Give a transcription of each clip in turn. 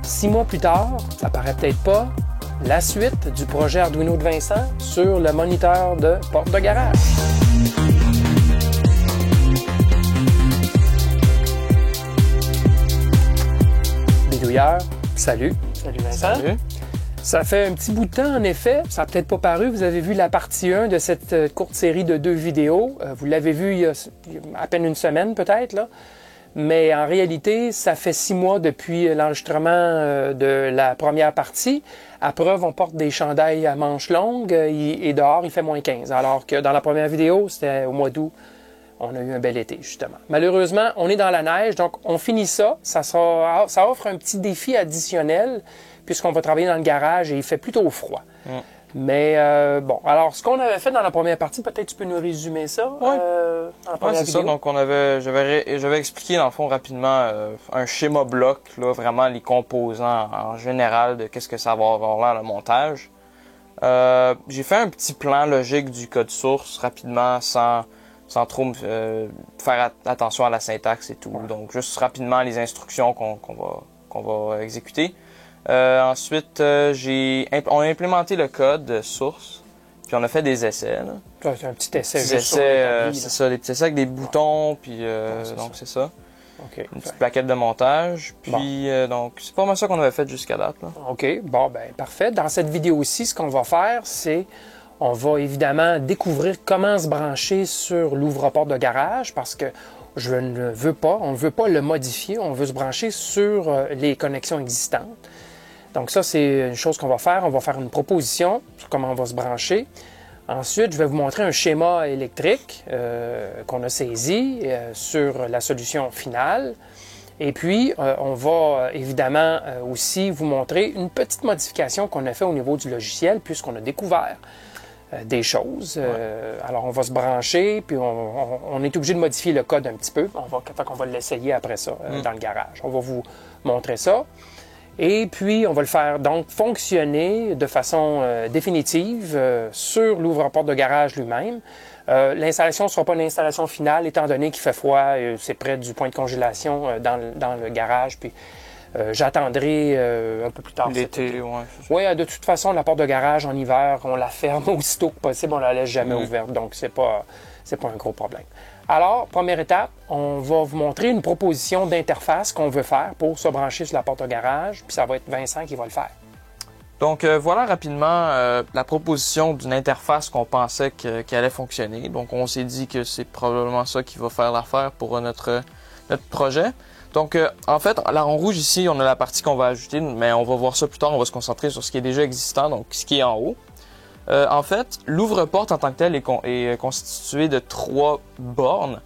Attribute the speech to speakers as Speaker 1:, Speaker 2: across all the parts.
Speaker 1: 6 mois plus tard, ça paraît peut-être pas, la suite du projet Arduino de Vincent sur le moniteur de porte de garage. Bidouilleur, salut. Salut Vincent. Salut. Ça fait un petit bout de temps, en effet. Ça n'a peut-être pas paru. Vous avez vu la partie 1 de cette courte série de 2 vidéos. Vous l'avez vu il y a à peine une semaine, peut-être, là. Mais en réalité, ça fait 6 mois depuis l'enregistrement de la première partie. À preuve, on porte des chandails à manches longues et dehors, il fait moins 15. Alors que dans la première vidéo, c'était au mois d'août. On a eu un bel été, justement. Malheureusement, on est dans la neige, donc on finit ça. Ça offre un petit défi additionnel puisqu'on va travailler dans le garage et il fait plutôt froid. Mais bon, alors ce qu'on avait fait dans la première partie, peut-être tu peux nous résumer ça?
Speaker 2: Oui, c'est ça. Donc j'avais expliqué dans le fond rapidement un schéma bloc, là, vraiment les composants en général de qu'est-ce que ça va avoir là le montage. J'ai fait un petit plan logique du code source rapidement sans trop faire attention à la syntaxe et tout. Ouais. Donc juste rapidement les instructions qu'on va exécuter. Ensuite, on a implémenté le code source, puis on a fait des essais.
Speaker 1: C'est un petit essai.
Speaker 2: C'est ça, des petits essais avec des boutons, puis donc c'est ça.
Speaker 1: Okay.
Speaker 2: Une petite plaquette de montage, puis donc c'est pas mal ça qu'on avait fait jusqu'à date. Là.
Speaker 1: OK, bon ben parfait. Dans cette vidéo aussi, ce qu'on va faire, c'est on va évidemment découvrir comment se brancher sur l'ouvre-porte de garage, parce que on ne veut pas le modifier, on veut se brancher sur les connexions existantes. Donc ça, c'est une chose qu'on va faire. On va faire une proposition sur comment on va se brancher. Ensuite, je vais vous montrer un schéma électrique qu'on a saisi sur la solution finale. Et puis, on va évidemment aussi vous montrer une petite modification qu'on a fait au niveau du logiciel puisqu'on a découvert des choses. Alors, on va se brancher, puis on est obligé de modifier le code un petit peu. On va l'essayer après ça dans le garage. On va vous montrer ça. Et puis, on va le faire donc fonctionner de façon définitive sur l'ouvre-porte de garage lui-même. L'installation ne sera pas une installation finale, étant donné qu'il fait froid, c'est près du point de congélation dans le garage. Puis, j'attendrai un peu plus tard.
Speaker 2: L'été,
Speaker 1: oui. De toute façon, la porte de garage en hiver, on la ferme aussitôt que possible, on la laisse jamais ouverte, donc c'est pas un gros problème. Alors, première étape, on va vous montrer une proposition d'interface qu'on veut faire pour se brancher sur la porte de garage, puis ça va être Vincent qui va le faire.
Speaker 2: Donc voilà rapidement la proposition d'une interface qu'on pensait qu'elle allait fonctionner. Donc on s'est dit que c'est probablement ça qui va faire l'affaire pour notre projet. Donc en fait, là en rouge ici, on a la partie qu'on va ajouter, mais on va voir ça plus tard, on va se concentrer sur ce qui est déjà existant, donc ce qui est en haut. En fait, l'ouvre-porte en tant que tel est constitué de 3 bornes.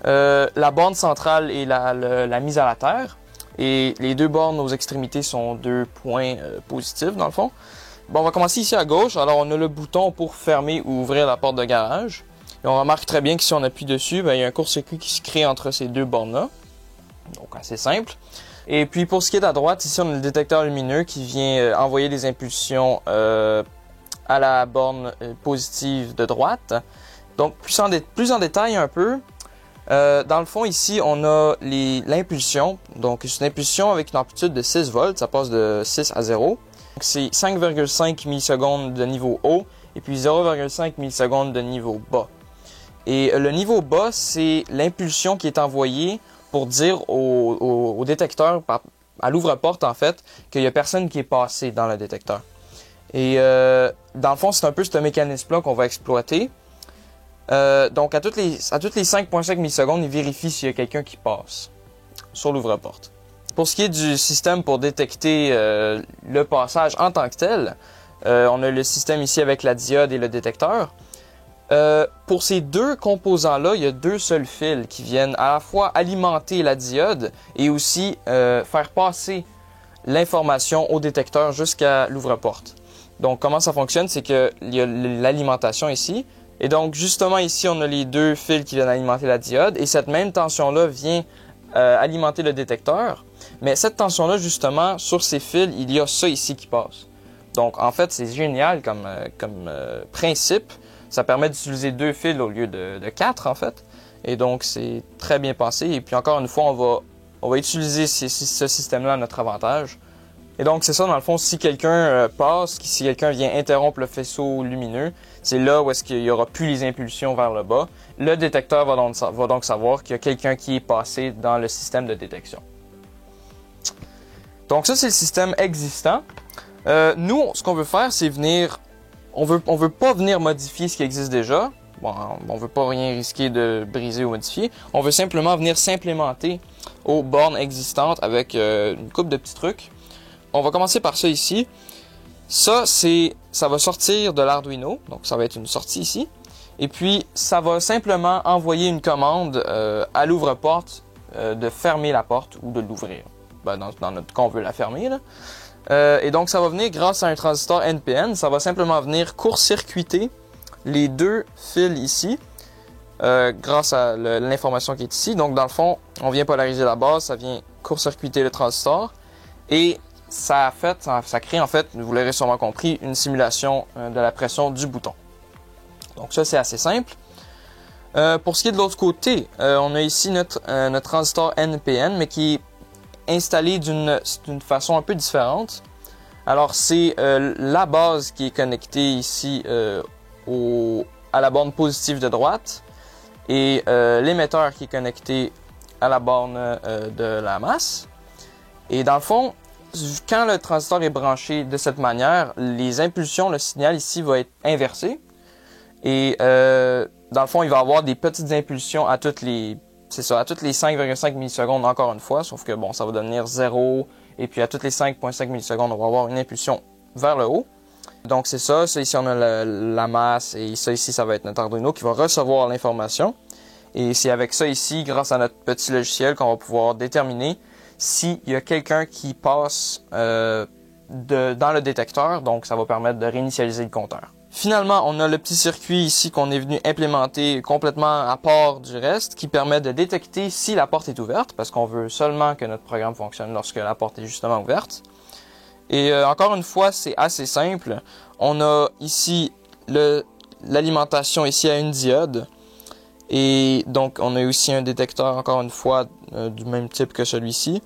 Speaker 2: La borne centrale est la mise à la terre, et les 2 bornes aux extrémités sont 2 points positifs dans le fond. Bon, on va commencer ici à gauche. Alors on a le bouton pour fermer ou ouvrir la porte de garage. Et on remarque très bien que si on appuie dessus, il y a un court-circuit qui se crée entre ces 2 bornes-là. Donc assez simple. Et puis pour ce qui est à droite, ici on a le détecteur lumineux qui vient envoyer des impulsions à la borne positive de droite. Donc plus en détail un peu, dans le fond ici on a l'impulsion. Donc c'est une impulsion avec une amplitude de 6 volts, ça passe de 6 à 0. Donc c'est 5,5 millisecondes de niveau haut et puis 0,5 millisecondes de niveau bas. Et le niveau bas, c'est l'impulsion qui est envoyée pour dire au détecteur, à l'ouvre-porte en fait, qu'il n'y a personne qui est passé dans le détecteur. Et dans le fond, c'est un peu ce mécanisme-là qu'on va exploiter. Donc à toutes les 5,5 millisecondes, il vérifie s'il y a quelqu'un qui passe sur l'ouvre-porte. Pour ce qui est du système pour détecter le passage en tant que tel, on a le système ici avec la diode et le détecteur. Pour ces 2 composants-là, il y a 2 seuls fils qui viennent à la fois alimenter la diode et aussi faire passer l'information au détecteur jusqu'à l'ouvre-porte. Donc comment ça fonctionne, c'est qu'il y a l'alimentation ici. Et donc justement ici, on a les 2 fils qui viennent alimenter la diode. Et cette même tension-là vient alimenter le détecteur. Mais cette tension-là, justement, sur ces fils, il y a ça ici qui passe. Donc en fait, c'est génial comme principe. Ça permet d'utiliser 2 fils au lieu de 4 en fait. Et donc c'est très bien pensé. Et puis encore une fois, on va utiliser ce système-là à notre avantage Et donc, c'est ça, dans le fond, si quelqu'un passe, si quelqu'un vient interrompre le faisceau lumineux, c'est là où est-ce qu'il n'y aura plus les impulsions vers le bas. Le détecteur va donc savoir qu'il y a quelqu'un qui est passé dans le système de détection. Donc ça, c'est le système existant. Nous, ce qu'on veut faire, c'est venir... On veut pas venir modifier ce qui existe déjà. Bon, on veut pas rien risquer de briser ou modifier. On veut simplement venir s'implémenter aux bornes existantes avec une couple de petits trucs. On va commencer par ça ici. Ça va sortir de l'Arduino, donc ça va être une sortie ici. Et puis, ça va simplement envoyer une commande à l'ouvre-porte de fermer la porte ou de l'ouvrir. Ben, dans notre cas, on veut la fermer, là. Et donc, ça va venir grâce à un transistor NPN. Ça va simplement venir court-circuiter les deux fils ici grâce à l'information qui est ici. Donc, dans le fond, on vient polariser la base, ça vient court-circuiter le transistor. Et ça crée en fait, vous l'aurez sûrement compris, une simulation de la pression du bouton. Donc ça, c'est assez simple. Pour ce qui est de l'autre côté, on a ici notre transistor NPN, mais qui est installé d'une façon un peu différente. Alors, c'est la base qui est connectée ici à la borne positive de droite et l'émetteur qui est connecté à la borne de la masse. Et dans le fond, quand le transistor est branché de cette manière, les impulsions, le signal ici va être inversé. Et dans le fond, il va avoir des petites impulsions à toutes les 5,5 millisecondes encore une fois, sauf que bon, ça va devenir 0, et puis à toutes les 5,5 millisecondes, on va avoir une impulsion vers le haut. Donc c'est ça, ici on a la masse, et ça ici, ça va être notre Arduino qui va recevoir l'information. Et c'est avec ça ici, grâce à notre petit logiciel, qu'on va pouvoir déterminer s'il y a quelqu'un qui passe dans le détecteur, donc ça va permettre de réinitialiser le compteur. Finalement, on a le petit circuit ici qu'on est venu implémenter complètement à part du reste, qui permet de détecter si la porte est ouverte, parce qu'on veut seulement que notre programme fonctionne lorsque la porte est justement ouverte. Et encore une fois, c'est assez simple. On a ici l'alimentation ici à une diode. Et donc, on a aussi un détecteur, encore une fois, du même type que celui-ci.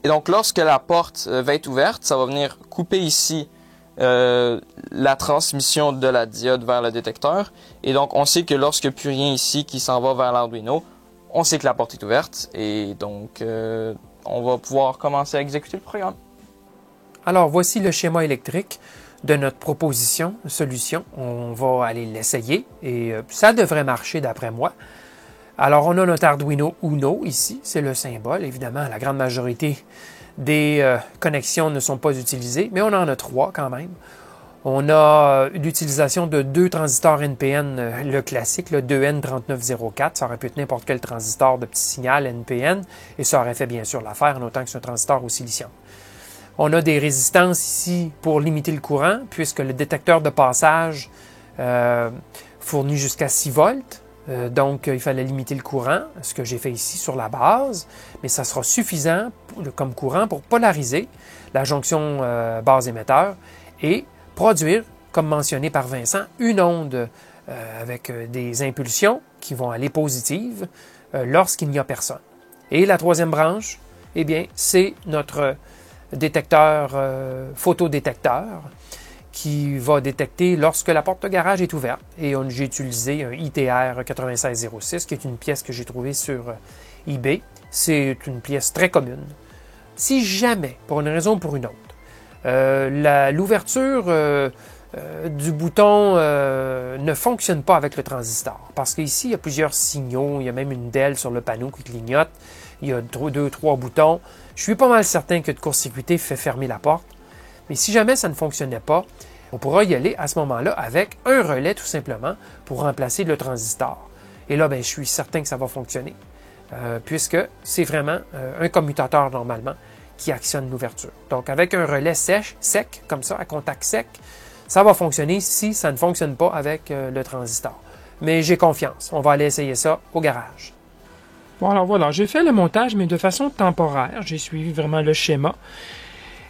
Speaker 2: Et donc, lorsque la porte va être ouverte, ça va venir couper ici la transmission de la diode vers le détecteur. Et donc, on sait que lorsque il n'y a plus rien ici qui s'en va vers l'Arduino, on sait que la porte est ouverte. Et donc, on va pouvoir commencer à exécuter le programme.
Speaker 1: Alors, voici le schéma électrique de notre solution. On va aller l'essayer et ça devrait marcher d'après moi. Alors, on a notre Arduino Uno ici, c'est le symbole. Évidemment, la grande majorité des connexions ne sont pas utilisées, mais on en a 3 quand même. On a l'utilisation de 2 transistors NPN, le classique, le 2N3904. Ça aurait pu être n'importe quel transistor de petit signal NPN, et ça aurait fait bien sûr l'affaire, en autant que c'est un transistor au silicium. On a des résistances ici pour limiter le courant, puisque le détecteur de passage fournit jusqu'à 6 volts. Donc, il fallait limiter le courant, ce que j'ai fait ici sur la base, mais ça sera suffisant comme courant pour polariser la jonction base-émetteur et produire, comme mentionné par Vincent, une onde avec des impulsions qui vont aller positives lorsqu'il n'y a personne. Et la troisième branche, eh bien, c'est notre détecteur photodétecteur qui va détecter lorsque la porte de garage est ouverte. Et j'ai utilisé un ITR 9606, qui est une pièce que j'ai trouvée sur eBay. C'est une pièce très commune. Si jamais, pour une raison ou pour une autre, l'ouverture du bouton ne fonctionne pas avec le transistor, parce qu'ici, il y a plusieurs signaux, il y a même une DEL sur le panneau qui clignote, il y a 2-3 boutons. Je suis pas mal certain que de court-circuiter fait fermer la porte. Mais si jamais ça ne fonctionnait pas, on pourra y aller à ce moment-là avec un relais tout simplement pour remplacer le transistor. Et là, je suis certain que ça va fonctionner, puisque c'est vraiment un commutateur normalement qui actionne l'ouverture. Donc avec un relais sec, comme ça, à contact sec, ça va fonctionner si ça ne fonctionne pas avec le transistor. Mais j'ai confiance, on va aller essayer ça au garage. Bon, alors voilà, j'ai fait le montage, mais de façon temporaire. J'ai suivi vraiment le schéma.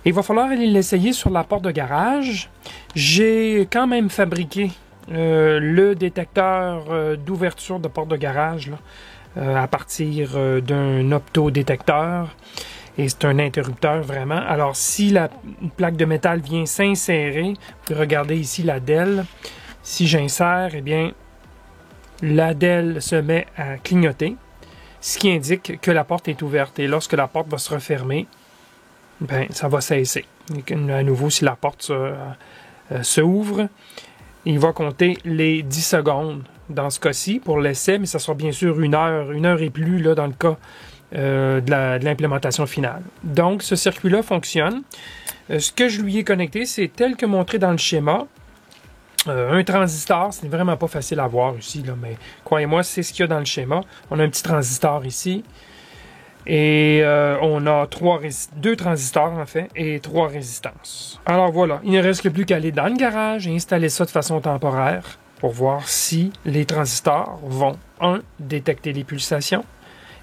Speaker 1: Il va falloir aller l'essayer sur la porte de garage. J'ai quand même fabriqué le détecteur d'ouverture de porte de garage là, à partir d'un optodétecteur. Et c'est un interrupteur vraiment. Alors, si la plaque de métal vient s'insérer, vous pouvez regarder ici la DEL. Si j'insère, eh bien, la DEL se met à clignoter, ce qui indique que la porte est ouverte. Et lorsque la porte va se refermer, ben, ça va cesser. Et à nouveau, si la porte se ouvre, il va compter les 10 secondes dans ce cas-ci pour l'essai, mais ça sera bien sûr une heure et plus là, dans le cas de l'implémentation finale. Donc, ce circuit-là fonctionne. Ce que je lui ai connecté, c'est tel que montré dans le schéma. Un transistor, c'est vraiment pas facile à voir ici, là, mais croyez-moi, c'est ce qu'il y a dans le schéma. On a un petit transistor ici. Et on a deux transistors, en fait, et 3 résistances. Alors voilà, il ne reste plus qu'à aller dans le garage et installer ça de façon temporaire pour voir si les transistors vont, 1, détecter les pulsations,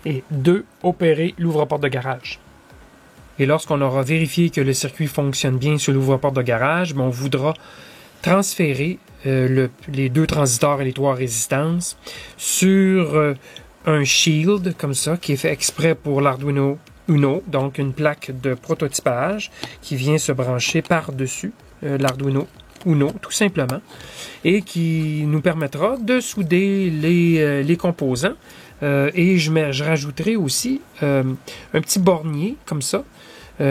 Speaker 1: et 2, opérer l'ouvre-porte de garage. Et lorsqu'on aura vérifié que le circuit fonctionne bien sur l'ouvre-porte de garage, on voudra transférer les 2 transistors et les 3 résistances sur un shield comme ça qui est fait exprès pour l'Arduino Uno, donc une plaque de prototypage qui vient se brancher par-dessus l'Arduino Uno tout simplement et qui nous permettra de souder les composants. Et je rajouterai aussi un petit bornier comme ça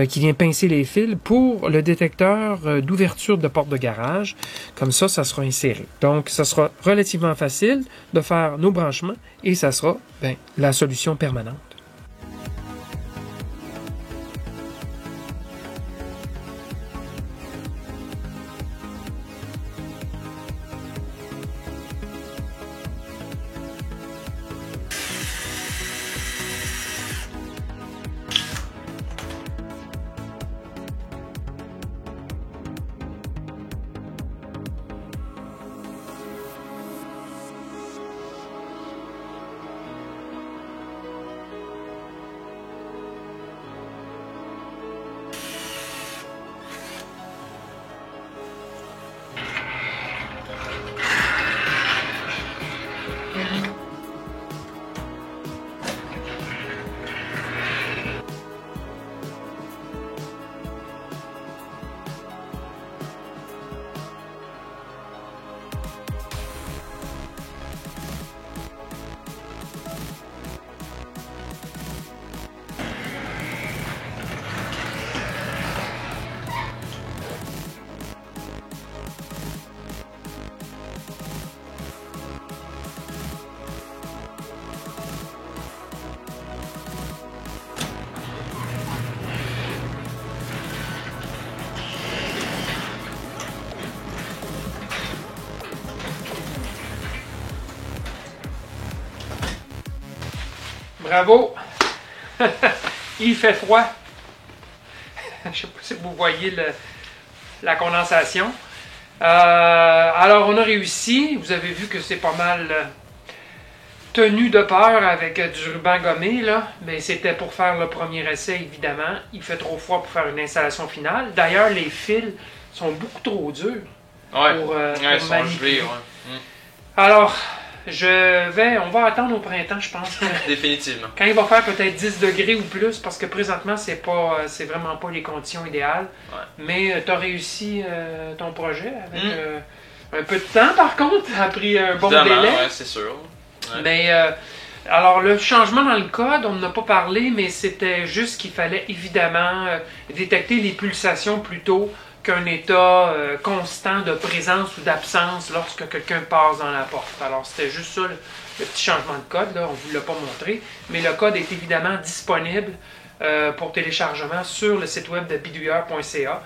Speaker 1: qui vient pincer les fils pour le détecteur d'ouverture de porte de garage. Comme ça sera inséré. Donc, ça sera relativement facile de faire nos branchements et ça sera la solution permanente. Bravo! Il fait froid. Je ne sais pas si vous voyez la condensation. Alors, on a réussi. Vous avez vu que c'est pas mal tenu de peur avec du ruban gommé, là. Mais c'était pour faire le premier essai, évidemment. Il fait trop froid pour faire une installation finale. D'ailleurs, les fils sont beaucoup trop durs pour manipuler. Alors, on va attendre au printemps, je pense.
Speaker 2: Définitivement.
Speaker 1: Quand il va faire peut-être 10 degrés ou plus, parce que présentement, c'est vraiment pas les conditions idéales. Ouais. Mais tu as réussi ton projet avec un peu de temps, par contre. Ça a pris un bon délai.
Speaker 2: Ouais, c'est sûr. Ouais.
Speaker 1: Mais, alors, le changement dans le code, on n'en a pas parlé, mais c'était juste qu'il fallait évidemment détecter les pulsations plutôt qu'un état constant de présence ou d'absence lorsque quelqu'un passe dans la porte. Alors, c'était juste ça, le petit changement de code, là, on ne vous l'a pas montré, mais le code est évidemment disponible pour téléchargement sur le site web de bidouilleur.ca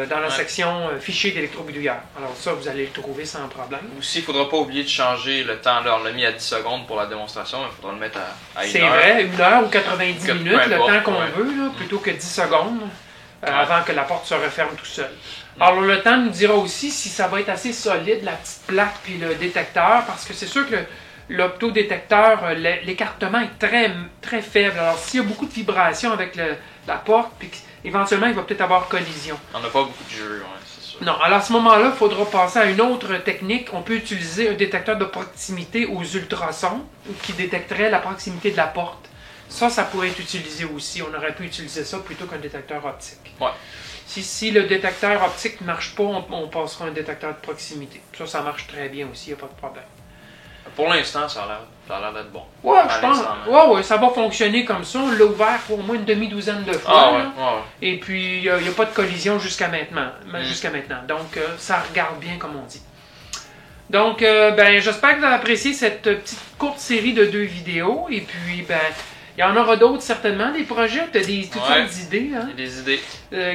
Speaker 1: dans la section fichiers d'électrobidouilleur. Alors ça, vous allez le trouver sans problème.
Speaker 2: Aussi, il ne faudra pas oublier de changer le temps. Là, on l'a mis à 10 secondes pour la démonstration, mais il faudra le mettre à 1 heure.
Speaker 1: C'est vrai, 1 heure ou 90 minutes, le temps qu'on veut, là, plutôt que 10 secondes. Avant que la porte se referme tout seul. Alors, le temps nous dira aussi si ça va être assez solide, la petite plaque puis le détecteur, parce que c'est sûr que l'optodétecteur, l'écartement est très, très faible. Alors, s'il y a beaucoup de vibrations avec la porte, puis éventuellement, il va peut-être avoir collision.
Speaker 2: On n'a pas beaucoup de jeux, c'est sûr.
Speaker 1: Non, alors à ce moment-là, il faudra passer à une autre technique. On peut utiliser un détecteur de proximité aux ultrasons qui détecterait la proximité de la porte. Ça pourrait être utilisé aussi. On aurait pu utiliser ça plutôt qu'un détecteur optique.
Speaker 2: Ouais.
Speaker 1: Si le détecteur optique ne marche pas, on passera un détecteur de proximité. Ça marche très bien aussi, il n'y a pas de problème.
Speaker 2: Pour l'instant, ça a l'air d'être bon.
Speaker 1: Ouais, je pense. Ouais, ça va fonctionner comme ça. On l'a ouvert pour au moins une demi-douzaine de fois.
Speaker 2: Ah, ouais.
Speaker 1: Et puis, il n'y a pas de collision jusqu'à maintenant. Donc, ça regarde bien, comme on dit. Donc, j'espère que vous avez apprécié cette petite courte série de 2 vidéos. Et puis, il y en aura d'autres certainement, des projets. Tu as toutes sortes d'idées
Speaker 2: des idées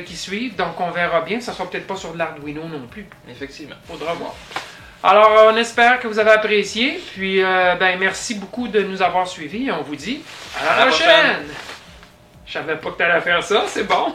Speaker 1: qui suivent. Donc, on verra bien. Ça ne sera peut-être pas sur de l'Arduino non plus.
Speaker 2: Effectivement.
Speaker 1: Faudra voir. Alors, on espère que vous avez apprécié. Puis, merci beaucoup de nous avoir suivis. Et on vous dit à la prochaine. Je savais pas que tu allais faire ça. C'est bon.